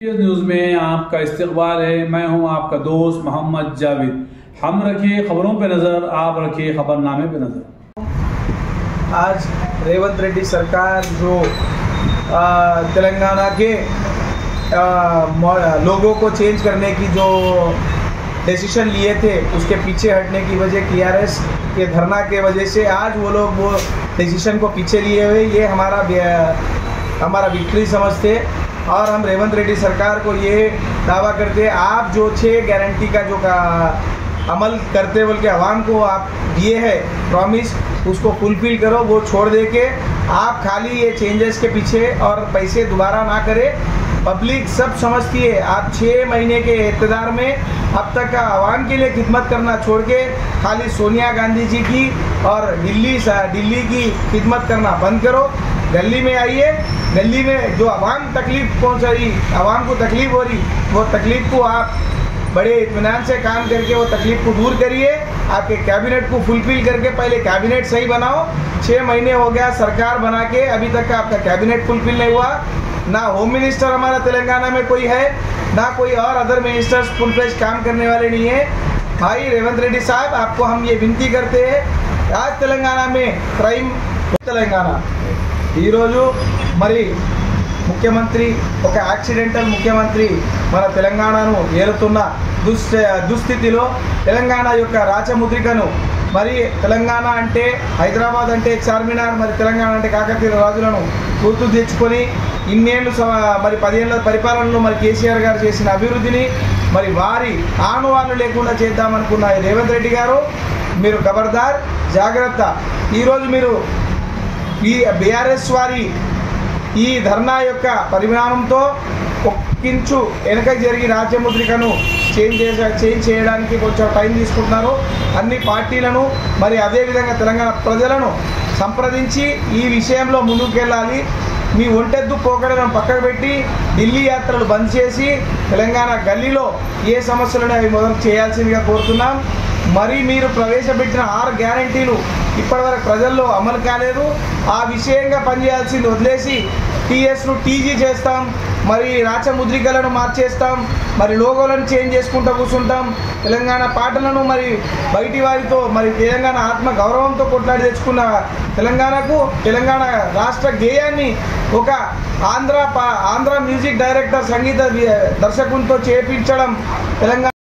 News में आपका इस्तकबाल है। मैं हूं आपका दोस्त मोहम्मद जावेद। हम रखिए खबरों पे नज़र, आप रखिए खबरनामे पे नज़र। आज रेवंत रेड्डी सरकार जो तेलंगाना के लोगों को चेंज करने की जो डिसीजन लिए थे उसके पीछे हटने की वजह टीआरएस के धरना के वजह से आज वो लोग वो डिसीजन को पीछे लिए हुए ये हमारा विक्ट्री समझते। और हम रेवंत रेड्डी सरकार को ये दावा करते हैं, आप जो 6 गारंटी का जो अमल करते बोल के आवाम को आप दिए है प्रॉमिस, उसको फुलफिल करो। वो छोड़ दे के आप खाली ये चेंजेस के पीछे और पैसे दोबारा ना करें। पब्लिक सब समझती है, आप 6 महीने के इक़्तिदार में अब तक का आवाम के लिए खिदमत करना छोड़ के खाली सोनिया गांधी जी की और दिल्ली की खिदमत करना बंद करो। गली में आइए, गली में जो आवाम तकलीफ पहुँच रही, आवाम को तकलीफ हो रही, वो तकलीफ को आप बड़े इत्मीनान से काम करके वो तकलीफ को दूर करिए। आपके कैबिनेट को फुलफिल करके पहले कैबिनेट सही बनाओ। 6 महीने हो गया सरकार बना के, अभी तक का आपका कैबिनेट फुलफिल नहीं हुआ। ना होम मिनिस्टर हमारा तेलंगाना में कोई है, ना कोई और अदर मिनिस्टर्स फुल फ्लेज काम करने वाले नहीं है। भाई रेवंत रेड्डी साहब, आपको हम ये विनती करते हैं, आज तेलंगाना में क्राइम तेलंगाना ఈరోజు మరి ముఖ్యమంత్రి ఒక యాక్సిడెంటల్ ముఖ్యమంత్రి మన తెలంగాణను ఏలుతున్న దుస్థితిలో తెలంగాణ యొక్క రాచముద్రికను మరి తెలంగాణ అంటే హైదరాబాద్ అంటే చార్మినార్, మరి తెలంగాణ అంటే కాకతీయ రాజులను గుర్తు తెచ్చుకొని ఇన్నేళ్ళు మరి 10 ఏళ్ల పరిపాలనలో మరి కేసీఆర్ గారు చేసిన అభివృద్ధిని మరి వారి ఆనవాళ్ళు లేకుండా చేద్దామనుకున్న రేవంత్ రెడ్డి గారు, మీరు ఖబర్దార్ జాగ్రత్త। ఈరోజు మీరు ఈ బీఆర్ఎస్ వారి ఈ ధర్నా యొక్క పరిణామంతో ఒక్కించు వెనకకి జరిగి రాజ్యముద్రికను చేంజ్ చేయడానికి కొంచెం టైం తీసుకుంటున్నారు। అన్ని పార్టీలను మరి అదేవిధంగా తెలంగాణ ప్రజలను సంప్రదించి ఈ విషయంలో ముందుకెళ్ళాలి। మీ ఒంటెద్దు పోకడలను పక్కకు పెట్టి ఢిల్లీ యాత్రలు బంద్ చేసి తెలంగాణ గల్లీలో ఏ సమస్యలను అవి మొదలు చేయాల్సిందిగా కోరుతున్నాం। మరి మీరు ప్రవేశపెట్టిన 6 గ్యారంటీలు ఇప్పటివరకు ప్రజల్లో అమలు కాలేదు। ఆ విషయంగా పనిచేయాల్సింది వదిలేసి టీఎస్ను టీజీ చేస్తాం, మరి రాచముద్రికలను మార్చేస్తాం, మరి లోగోలను చేంజ్ చేసుకుంటూ కూర్చుంటాం। తెలంగాణ పాటలను మరి బయటి వారితో మరి తెలంగాణ ఆత్మ గౌరవంతో కొట్లాడి తెచ్చుకున్న తెలంగాణకు తెలంగాణ రాష్ట్ర గేయాన్ని ఒక ఆంధ్ర మ్యూజిక్ డైరెక్టర్ సంగీత దర్శకునితో చేపించడం తెలంగాణ